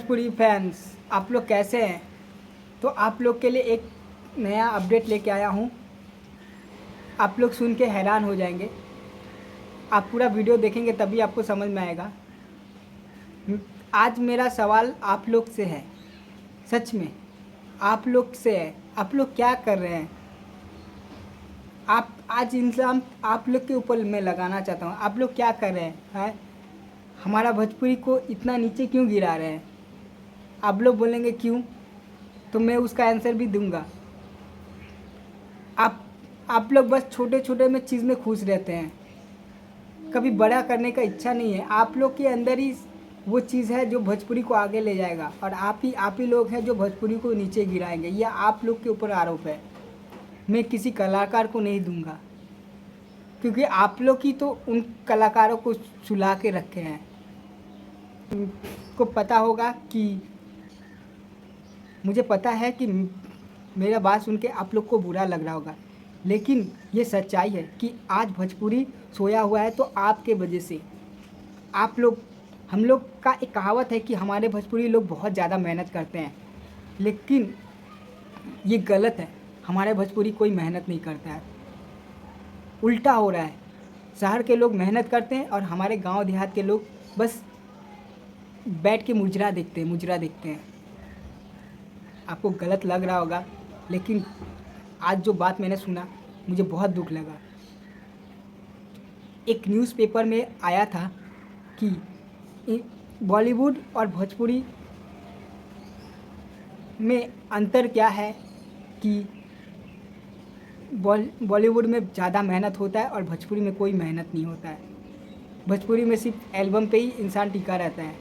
Bhojpuri fans, आप लोग कैसे हैं? तो आप लोग के लिए एक नया अपडेट लेके आया हूँ। आप लोग सुन के हैरान हो जाएंगे। आप पूरा वीडियो देखेंगे तभी आपको समझ में आएगा। आज मेरा सवाल आप लोग से है, सच में आप लोग से है। आप लोग क्या कर रहे हैं? आप आज इल्ज़ाम आप लोग के ऊपर मैं लगाना चाहता हूँ। आप लोग क्या कर रहे हैं? हमारा भोजपुरी को इतना नीचे क्यों गिरा रहे हैं? आप लोग बोलेंगे क्यों, तो मैं उसका आंसर भी दूंगा। आप लोग बस छोटे छोटे में चीज़ में खुश रहते हैं, कभी बड़ा करने का इच्छा नहीं है। आप लोग के अंदर ही वो चीज़ है जो भोजपुरी को आगे ले जाएगा, और आप ही लोग हैं जो भोजपुरी को नीचे गिराएंगे। यह आप लोग के ऊपर आरोप है, मैं किसी कलाकार को नहीं दूंगा, क्योंकि आप लोग ही तो उन कलाकारों को सुला के रखे हैं। को पता होगा कि मुझे पता है कि मेरा बात सुन के आप लोग को बुरा लग रहा होगा, लेकिन ये सच्चाई है कि आज भोजपुरी सोया हुआ है तो आपके वजह से। आप लोग, हम लोग का एक कहावत है कि हमारे भोजपुरी लोग बहुत ज़्यादा मेहनत करते हैं, लेकिन ये गलत है। हमारे भोजपुरी कोई मेहनत नहीं करता है, उल्टा हो रहा है। शहर के लोग मेहनत करते हैं और हमारे गांव देहात के लोग बस बैठ के मुजरा देखते हैं। आपको गलत लग रहा होगा, लेकिन आज जो बात मैंने सुना मुझे बहुत दुख लगा। एक न्यूज़पेपर में आया था कि बॉलीवुड और भोजपुरी में अंतर क्या है, कि बॉलीवुड में ज़्यादा मेहनत होता है और भोजपुरी में कोई मेहनत नहीं होता है। भोजपुरी में सिर्फ एल्बम पे ही इंसान टिका रहता है,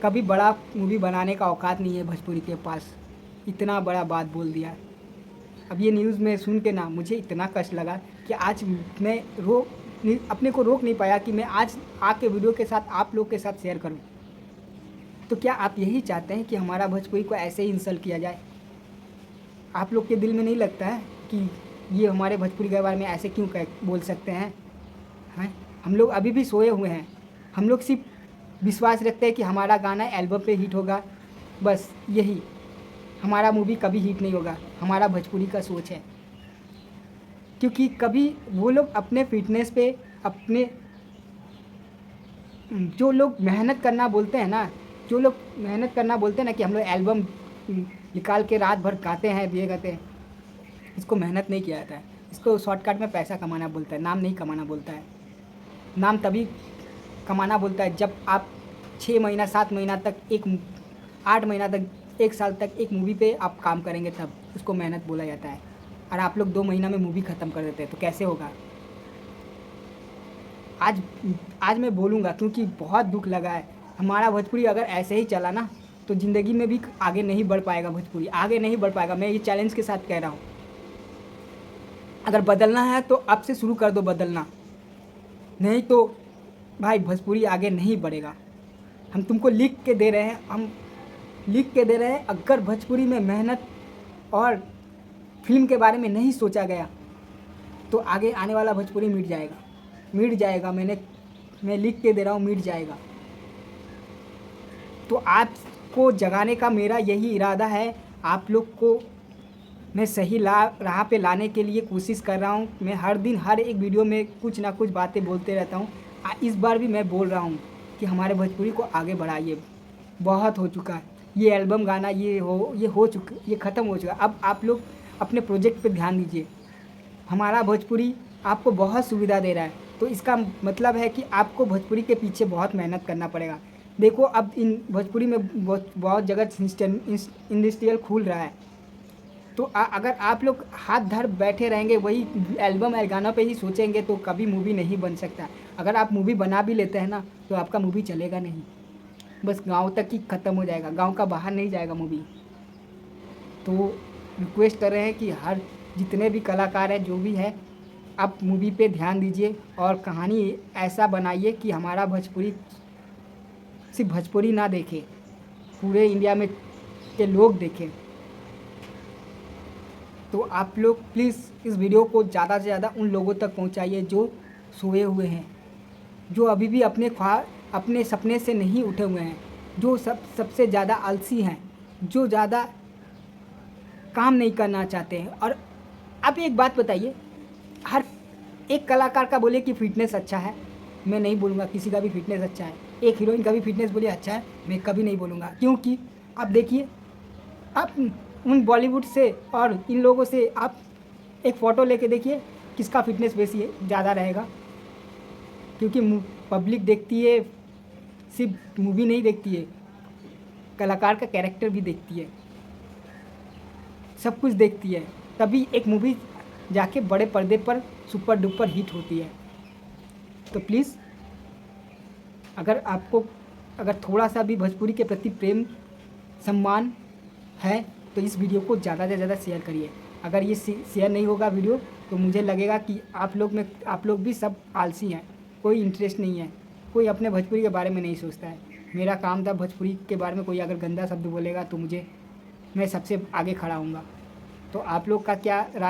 कभी बड़ा मूवी बनाने का औकात नहीं है भोजपुरी के पास। इतना बड़ा बात बोल दिया। अब ये न्यूज़ में सुन के ना मुझे इतना कष्ट लगा कि आज मैं अपने को रोक नहीं पाया कि मैं आज आके वीडियो के साथ आप लोग के साथ शेयर करूं। तो क्या आप यही चाहते हैं कि हमारा भोजपुरी को ऐसे ही इंसल्ट किया जाए? आप लोग के दिल में नहीं लगता है कि ये हमारे भोजपुरी के बारे में ऐसे क्यों बोल सकते हैं? हम लोग अभी भी सोए हुए हैं। हम लोग सिर्फ विश्वास रखते हैं कि हमारा गाना एल्बम पे हिट होगा, बस यही। हमारा मूवी कभी हिट नहीं होगा, हमारा भोजपुरी का सोच है। क्योंकि कभी वो लोग अपने फिटनेस पे, अपने जो लोग मेहनत करना बोलते हैं ना, कि हम लोग एल्बम निकाल के रात भर गाते हैं, ये गाते हैं, इसको मेहनत नहीं किया जाता है। इसको शॉर्टकट में पैसा कमाना बोलता है, नाम नहीं कमाना बोलता है। नाम तभी कमाना बोलता है जब आप 6 महीना 7 महीना तक 8 महीना तक 1 साल तक एक मूवी पे आप काम करेंगे, तब उसको मेहनत बोला जाता है। और आप लोग 2 महीना में मूवी ख़त्म कर देते हैं, तो कैसे होगा? आज मैं बोलूँगा क्योंकि बहुत दुख लगा है। हमारा भोजपुरी अगर ऐसे ही चला ना तो ज़िंदगी में भी आगे नहीं बढ़ पाएगा, भोजपुरी आगे नहीं बढ़ पाएगा। मैं ये चैलेंज के साथ कह रहा हूँ। अगर बदलना है तो अब से शुरू कर दो बदलना, नहीं तो भाई भोजपुरी आगे नहीं बढ़ेगा। हम तुमको लिख के दे रहे हैं, अगर भोजपुरी में मेहनत और फिल्म के बारे में नहीं सोचा गया तो आगे आने वाला भोजपुरी मिट जाएगा। मैं लिख के दे रहा हूँ, मिट जाएगा। तो आपको जगाने का मेरा यही इरादा है। आप लोग को मैं सही राह पे लाने के लिए कोशिश कर रहा हूँ। मैं हर दिन हर एक वीडियो में कुछ ना कुछ बातें बोलते रहता हूँ। इस बार भी मैं बोल रहा हूँ कि हमारे भोजपुरी को आगे बढ़ाइए। बहुत हो चुका है ये एल्बम गाना, ये ख़त्म हो चुका। अब आप लोग अपने प्रोजेक्ट पे ध्यान दीजिए। हमारा भोजपुरी आपको बहुत सुविधा दे रहा है, तो इसका मतलब है कि आपको भोजपुरी के पीछे बहुत मेहनत करना पड़ेगा। देखो अब इन भोजपुरी में बहुत जगह इंडस्ट्रियल खुल रहा है, तो अगर आप लोग हाथ धर बैठे रहेंगे, वही एल्बम गाना पे ही सोचेंगे, तो कभी मूवी नहीं बन सकता। अगर आप मूवी बना भी लेते हैं ना तो आपका मूवी चलेगा नहीं, बस गांव तक ही ख़त्म हो जाएगा, गांव का बाहर नहीं जाएगा मूवी। तो रिक्वेस्ट कर रहे हैं कि हर जितने भी कलाकार हैं, जो भी है, आप मूवी पे ध्यान दीजिए और कहानी ऐसा बनाइए कि हमारा भोजपुरी सिर्फ भोजपुरी ना देखे, पूरे इंडिया में के लोग देखें। तो आप लोग प्लीज़ इस वीडियो को ज़्यादा से ज़्यादा उन लोगों तक पहुंचाइए जो सोए हुए हैं, जो अभी भी अपने सपने से नहीं उठे हुए हैं, जो सबसे ज़्यादा आलसी हैं, जो ज़्यादा काम नहीं करना चाहते हैं। और आप एक बात बताइए, हर एक कलाकार का बोले कि फ़िटनेस अच्छा है, मैं नहीं बोलूँगा किसी का भी फ़िटनेस अच्छा है। एक हीरोइन का भी फ़िटनेस बोलिए अच्छा है, मैं कभी नहीं बोलूँगा, क्योंकि आप देखिए, आप उन बॉलीवुड से और इन लोगों से आप एक फ़ोटो लेके देखिए, किसका फ़िटनेस बेसी है, ज़्यादा रहेगा। क्योंकि पब्लिक देखती है, सिर्फ मूवी नहीं देखती है, कलाकार का कैरेक्टर भी देखती है, सब कुछ देखती है, तभी एक मूवी जाके बड़े पर्दे पर सुपर डुपर हिट होती है। तो प्लीज़, अगर थोड़ा सा भी भोजपुरी के प्रति प्रेम सम्मान है तो इस वीडियो को ज़्यादा से ज़्यादा शेयर करिए। अगर ये शेयर नहीं होगा वीडियो तो मुझे लगेगा कि आप लोग भी सब आलसी हैं, कोई इंटरेस्ट नहीं है, कोई अपने भोजपुरी के बारे में नहीं सोचता है। मेरा काम था भोजपुरी के बारे में कोई अगर गंदा शब्द बोलेगा तो मैं सबसे आगे खड़ा हूँगा। तो आप लोग का क्या राय